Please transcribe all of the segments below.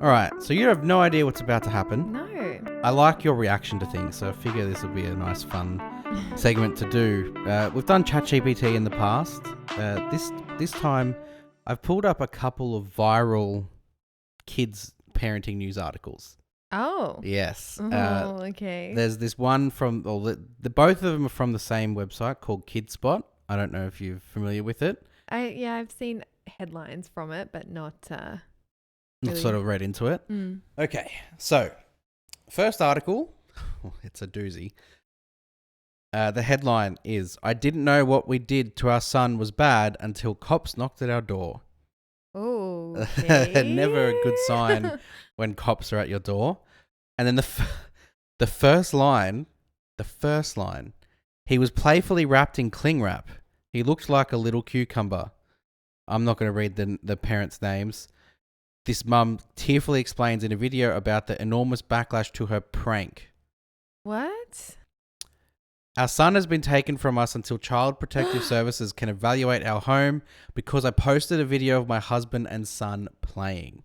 All right, so you have no idea what's about to happen. No. I like your reaction to things, so I figure this will be a nice, fun segment to do. We've done ChatGPT in the past. This time, I've pulled up a couple of viral kids parenting news articles. Oh. Yes. Okay. There's this one from, both of them are from the same website called KidSpot. I don't know if you're familiar with it. I've seen headlines from it, but not Not really. sort of read into it. Okay, so first article, it's a doozy. The headline is, "I didn't know what we did to our son was bad until cops knocked at our door." Oh, okay. Never a good sign when cops are at your door. And then the first line, he was playfully wrapped in cling wrap. He looked like a little cucumber. I'm not going to read the parents' names. This mum tearfully explains in a video about the enormous backlash to her prank. What? "Our son has been taken from us until Child Protective Services can evaluate our home because I posted a video of my husband and son playing."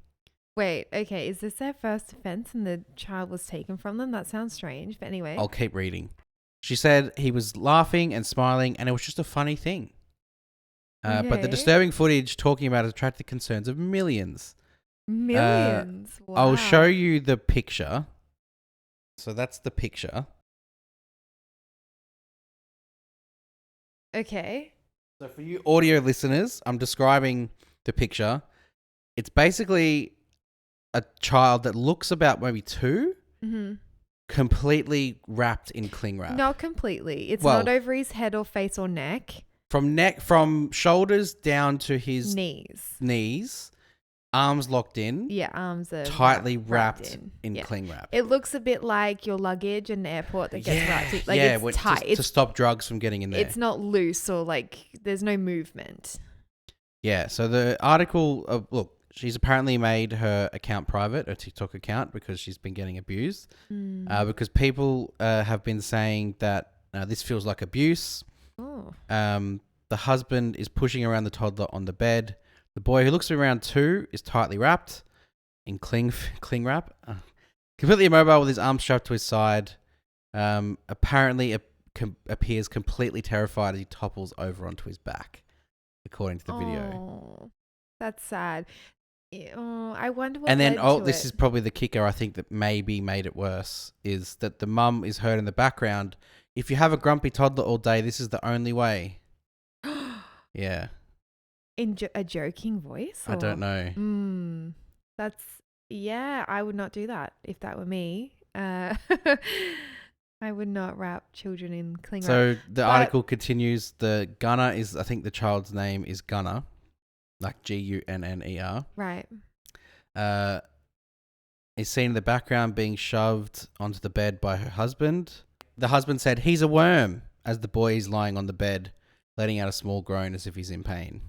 Wait, okay. Is this their first offense and the child was taken from them? That sounds strange, but anyway. I'll keep reading. She said he was laughing and smiling and it was just a funny thing. But the Okay. disturbing footage talking about it attracted concerns of millions. Millions. Wow. I'll show you the picture. So that's the picture. Okay. So for you audio listeners, I'm describing the picture. It's basically a child that looks about maybe 2, completely wrapped in cling wrap. Not completely. It's Well- not over his head or face or neck. From shoulders down to his Knees. arms locked in, Yeah, arms are tightly wrapped in Yeah. cling wrap. It looks a bit like your luggage in the airport that gets wrapped in. Like it's when- tight. to stop drugs from getting in there. It's not loose or like there's no movement. Yeah, so the article, look, she's apparently made her account private, her TikTok account, because she's been getting abused. Because people have been saying that this feels like abuse. Oh. The husband is pushing around the toddler on the bed. The boy, who looks to be around 2, is tightly wrapped in cling wrap. Completely immobile with his arms strapped to his side. Apparently appears completely terrified as he topples over onto his back, according to the video. Oh, that's sad. Oh, I wonder what. And then, led to this it. is probably the kicker, I think, that maybe made it worse, is that the mum is heard in the background. "If you have a grumpy toddler all day, this is the only way." Yeah. in a joking voice. I don't know. That's I would not do that if that were me. I would not wrap children in cling wrap. So the article continues. The Gunner is, I think the child's name is Gunner, like Gunner. Right. Is seen in the background being shoved onto the bed by her husband. The husband said, "He's a worm," as the boy is lying on the bed, letting out a small groan as if he's in pain.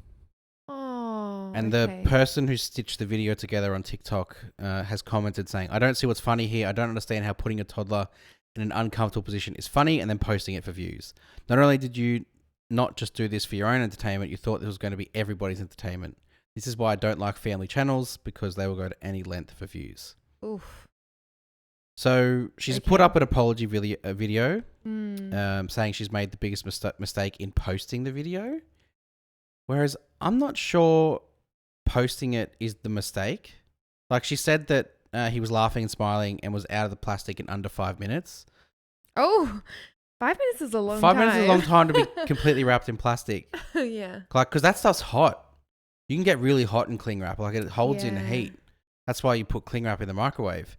Oh. And okay. the person who stitched the video together on TikTok has commented saying, "I don't see what's funny here. I don't understand how putting a toddler in an uncomfortable position is funny," and then posting it for views. "Not only did you not just do this for your own entertainment, you thought this was going to be everybody's entertainment. This is why I don't like family channels, because they will go to any length for views." Oof. So she's put Okay. up an apology video Mm. saying she's made the biggest mistake in posting the video. Whereas I'm not sure posting it is the mistake. Like, she said that he was laughing and smiling and was out of the plastic in under 5 minutes. Oh, 5 minutes is a long 5 time. minutes is a long time to be completely wrapped in plastic. Yeah. Like, because that stuff's hot. You can get really hot in cling wrap. Like, it holds in Yeah. heat. That's why you put cling wrap in the microwave.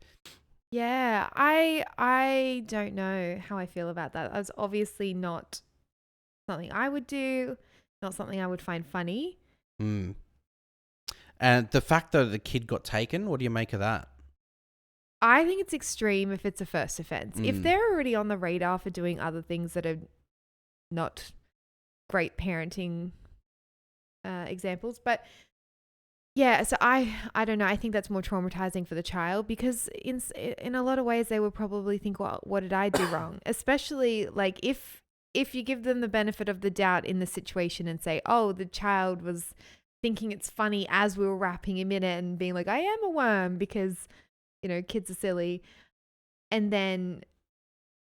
Yeah, I don't know how I feel about that. That's obviously not something I would do, not something I would find funny. Mm. And the fact that the kid got taken, what do you make of that? I think it's extreme if it's a first offense. If Mm. they're already on the radar for doing other things that are not great parenting examples, but yeah, so I don't know. I think that's more traumatizing for the child because in a lot of ways they would probably think, well, what did I do wrong? Especially like if you give them the benefit of the doubt in the situation and say, oh, the child was thinking it's funny as we were wrapping him in it and being like, I am a worm because, kids are silly. And then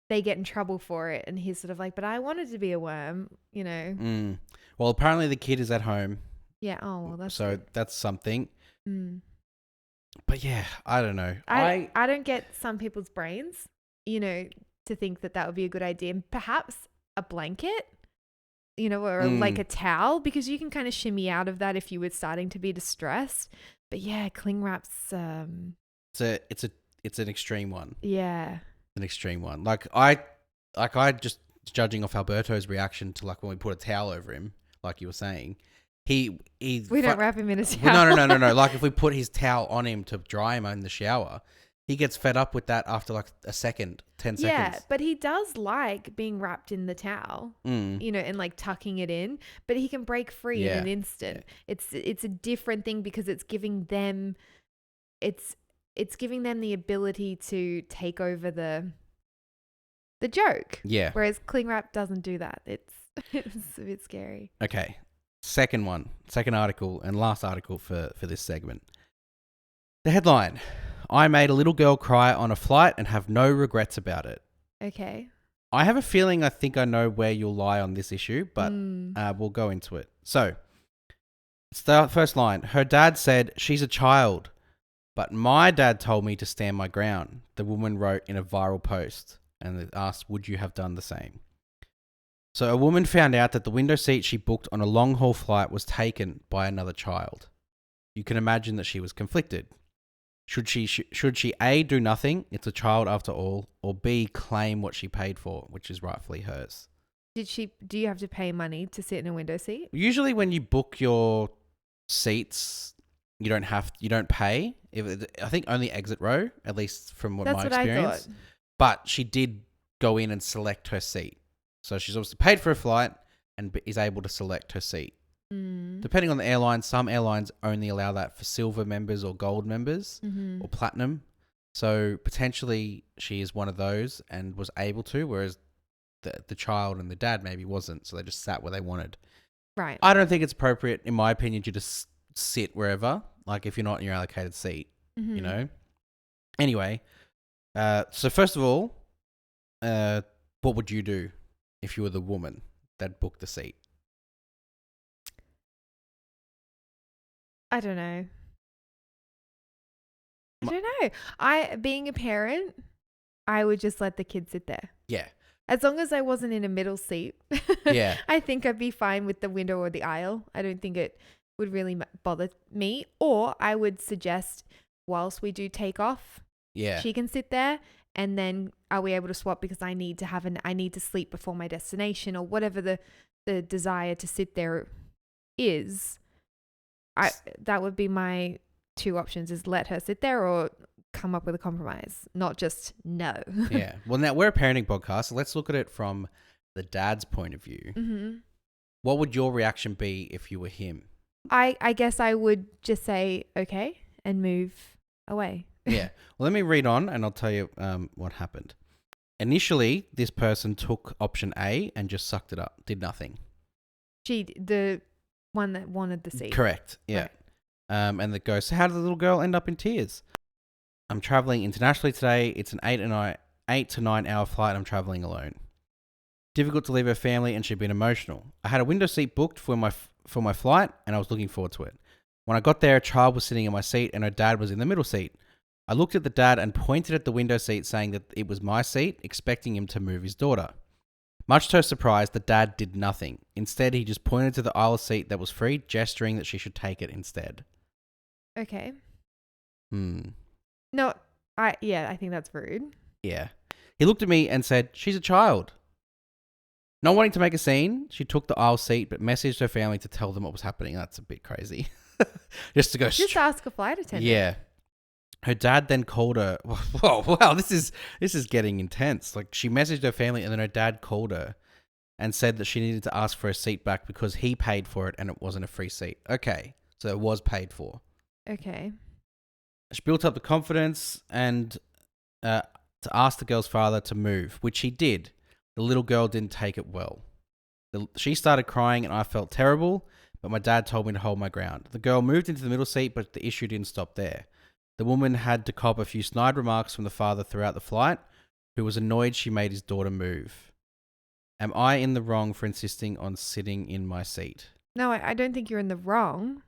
they get in trouble for it. And he's sort of like, but I wanted to be a worm, Well, apparently the kid is at home. Yeah. Oh, well, that's so good. that's something. Mm. But yeah, I don't know. I don't get some people's brains, to think that would be a good idea. And perhaps a blanket, or like a towel, because you can kind of shimmy out of that if you were starting to be distressed. But yeah, cling wraps. It's an extreme one. Yeah. An extreme one. Like I just judging off Alberto's reaction to like when we put a towel over him, like you were saying. We don't wrap him in a towel. No. Like if we put his towel on him to dry him in the shower, he gets fed up with that after like a second, 10 seconds. Yeah, but he does like being wrapped in the towel, and like tucking it in, but he can break free in an instant. Yeah. It's a different thing because it's giving them the ability to take over the joke. Yeah. Whereas cling wrap doesn't do that. It's a bit scary. Okay. Second article and last article for this segment. The headline: I made a little girl cry on a flight and have no regrets about it. Okay. I have a feeling I think I know where you'll lie on this issue, but we'll go into it. So, the first line: her dad said, she's a child, but my dad told me to stand my ground, the woman wrote in a viral post, and it asked, would you have done the same? So a woman found out that the window seat she booked on a long-haul flight was taken by another child. You can imagine that she was conflicted. Should she A, do nothing, it's a child after all, or B, claim what she paid for, which is rightfully hers? Do you have to pay money to sit in a window seat? Usually when you book your seats, you don't pay. I think only exit row, at least from my experience. I thought. But she did go in and select her seat. So she's obviously paid for a flight and is able to select her seat. Depending on the airline, some airlines only allow that for silver members or gold members or platinum. So potentially she is one of those and was able to, whereas the child and the dad maybe wasn't. So they just sat where they wanted. Right. I don't think it's appropriate, in my opinion, to just sit wherever, like if you're not in your allocated seat, Anyway, so first of all, what would you do if you were the woman that booked the seat? I don't know. Being a parent, I would just let the kid sit there. Yeah. As long as I wasn't in a middle seat. Yeah. I think I'd be fine with the window or the aisle. I don't think it would really bother me. Or I would suggest whilst we do take off, she can sit there. And then are we able to swap because I need to sleep before my destination or whatever the desire to sit there is. That would be my two options: is let her sit there or come up with a compromise, not just no. Yeah. Well, now we're a parenting podcast, so let's look at it from the dad's point of view. Mm-hmm. What would your reaction be if you were him? I guess I would just say okay and move away. Yeah. Well, let me read on and I'll tell you what happened. Initially, this person took option A and just sucked it up, did nothing. The one that wanted the seat. Correct. Yeah. Right. And it goes, so how did the little girl end up in tears? I'm traveling internationally today. It's an 8 to 9 hour flight and I'm traveling alone. Difficult to leave her family and she'd been emotional. I had a window seat booked for my flight and I was looking forward to it. When I got there, a child was sitting in my seat and her dad was in the middle seat. I looked at the dad and pointed at the window seat saying that it was my seat, expecting him to move his daughter. Much to her surprise, the dad did nothing. Instead, he just pointed to the aisle seat that was free, gesturing that she should take it instead. Okay. No, I think that's rude. Yeah. He looked at me and said, she's a child. Not wanting to make a scene, she took the aisle seat but messaged her family to tell them what was happening. That's a bit crazy. Just ask a flight attendant. Yeah. Her dad then called her. Whoa, wow, this is getting intense. Like she messaged her family and then her dad called her and said that she needed to ask for a seat back because he paid for it and it wasn't a free seat. Okay, so it was paid for. Okay. She built up the confidence and to ask the girl's father to move, which he did. The little girl didn't take it well. She started crying and I felt terrible, but my dad told me to hold my ground. The girl moved into the middle seat, but the issue didn't stop there. The woman had to cop a few snide remarks from the father throughout the flight, who was annoyed she made his daughter move. Am I in the wrong for insisting on sitting in my seat? No, I don't think you're in the wrong.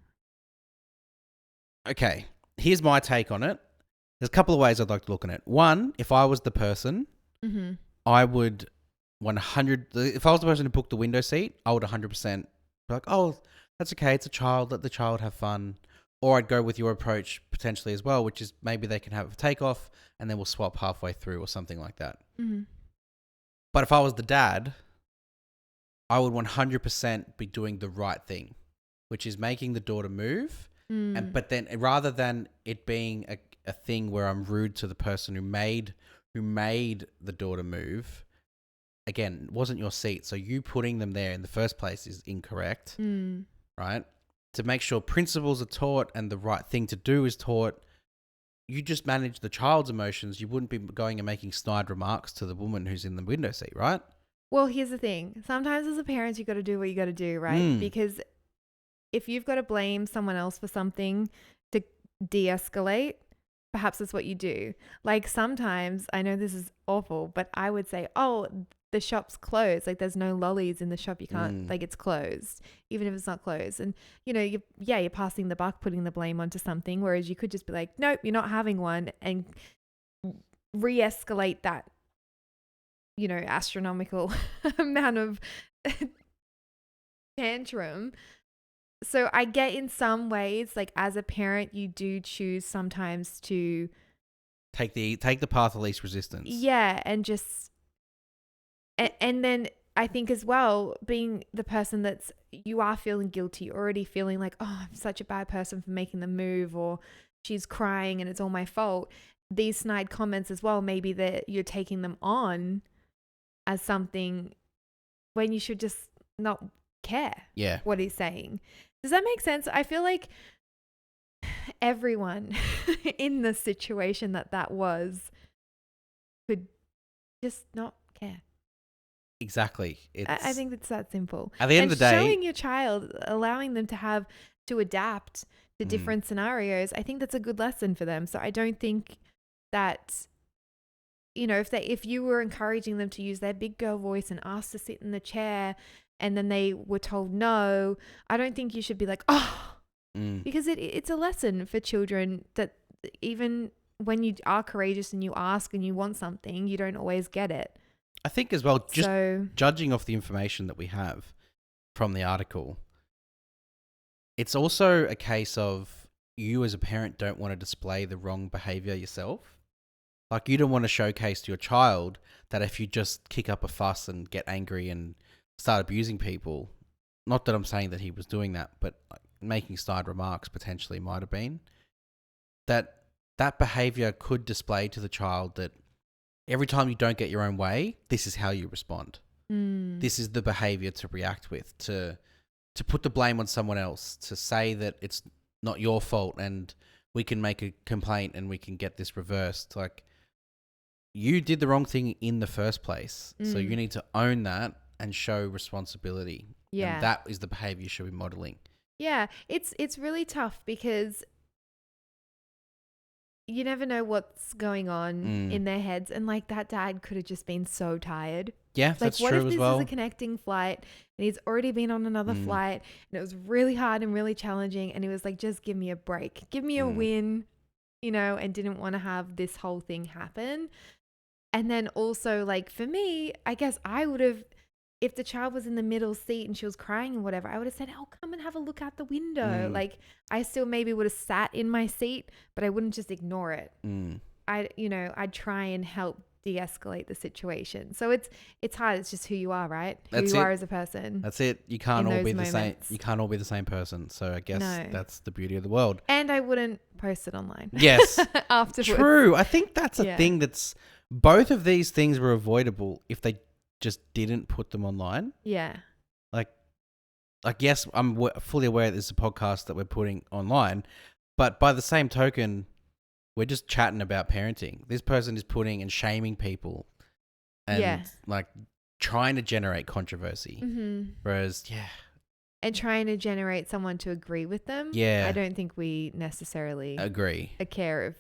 Okay, here's my take on it. There's a couple of ways I'd like to look at it. One, if I was the person, Mm-hmm. I would if I was the person who booked the window seat, I would 100% be like, oh, that's okay. It's a child. Let the child have fun. Or I'd go with your approach potentially as well, which is maybe they can have a takeoff and then we'll swap halfway through or something like that. Mm-hmm. But if I was the dad, I would 100% be doing the right thing, which is making the daughter move. Mm. But then rather than it being a thing where I'm rude to the person who made the daughter move, again, it wasn't your seat. So you putting them there in the first place is incorrect, right? To make sure principles are taught and the right thing to do is taught, you just manage the child's emotions. You wouldn't be going and making snide remarks to the woman who's in the window seat, right? Well, here's the thing. Sometimes as a parent, you got to do what you got to do, right? Because if you've got to blame someone else for something to de-escalate, perhaps that's what you do. Like sometimes, I know this is awful, but I would say, oh, the shop's closed. Like there's no lollies in the shop. You can't, like it's closed, even if it's not closed. And, you know, you're passing the buck, putting the blame onto something. Whereas you could just be like, nope, you're not having one, and re-escalate that, you know, astronomical amount of tantrum. So I get in some ways, like as a parent, you do choose sometimes to take the path of least resistance. Yeah, and just and then I think as well, being the person that's you are feeling guilty, already feeling like, oh, I'm such a bad person for making the move, or she's crying and it's all my fault. These snide comments as well, maybe that you're taking them on as something when you should just not care what he's saying. Does that make sense? I feel like everyone in the situation that was could just not care. Exactly. I think it's that simple. At the end of the day, showing your child, allowing them to adapt to different scenarios, I think that's a good lesson for them. So I don't think that, you know, if you were encouraging them to use their big girl voice and ask to sit in the chair, and then they were told no, I don't think you should be like, oh, because it's a lesson for children that even when you are courageous and you ask and you want something, you don't always get it. I think as well, just judging off the information that we have from the article, it's also a case of you as a parent don't want to display the wrong behavior yourself. Like you don't want to showcase to your child that if you just kick up a fuss and get angry and start abusing people, not that I'm saying that he was doing that, but like making snide remarks potentially might have been, that behavior could display to the child that every time you don't get your own way, this is how you respond. This is the behavior to react with, to put the blame on someone else, to say that it's not your fault and we can make a complaint and we can get this reversed. Like, you did the wrong thing in the first place, so you need to own that and show responsibility. Yeah. And that is the behavior you should be modeling. Yeah, it's really tough because you never know what's going on in their heads. And like that dad could have just been so tired. Yeah, that's true as well. What if this is a connecting flight and he's already been on another flight and it was really hard and really challenging, and he was like, just give me a break. Give me a win, you know, and didn't want to have this whole thing happen. And then also, like, for me, I guess I would have, if the child was in the middle seat and she was crying and whatever, I would have said, oh, come and have a look out the window. Like, I still maybe would have sat in my seat, but I wouldn't just ignore it. I'd try and help de-escalate the situation. So it's hard. It's just who you are, right? Who you are as a person. That's it. You can't all be the same. You can't all be the same person. So I guess that's the beauty of the world. And I wouldn't post it online. Yes. Afterwards. True. I think that's a thing that's, both of these things were avoidable if they just didn't put them online. Yeah. Like yes, I'm fully aware this is a podcast that we're putting online, but by the same token, we're just chatting about parenting. This person is putting and shaming people and like trying to generate controversy. Whereas, and trying to generate someone to agree with them. Yeah. I don't think we necessarily Agree. care if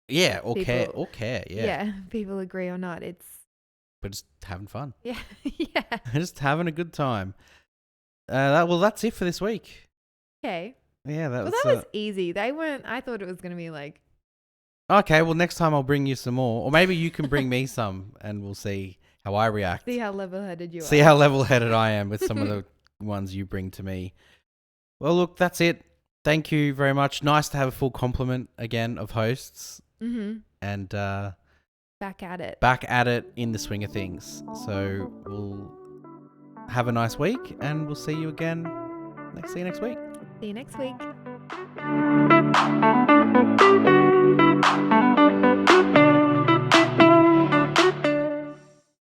Yeah, or care, people- yeah. people agree or not. It's But just having fun. yeah. Yeah. Just having a good time. That's it for this week. Okay. Yeah, Well, that was easy. They weren't. I thought it was going to be like. Okay, well, next time I'll bring you some more. Or maybe you can bring me some and we'll see how I react. See how level-headed you are. See how level-headed I am with some of the ones you bring to me. Well, look, that's it. Thank you very much. Nice to have a full complement again of hosts. Mm-hmm. And Back at it. back at it in the swing of things. So we'll have a nice week and we'll see you again. See you next week. See you next week.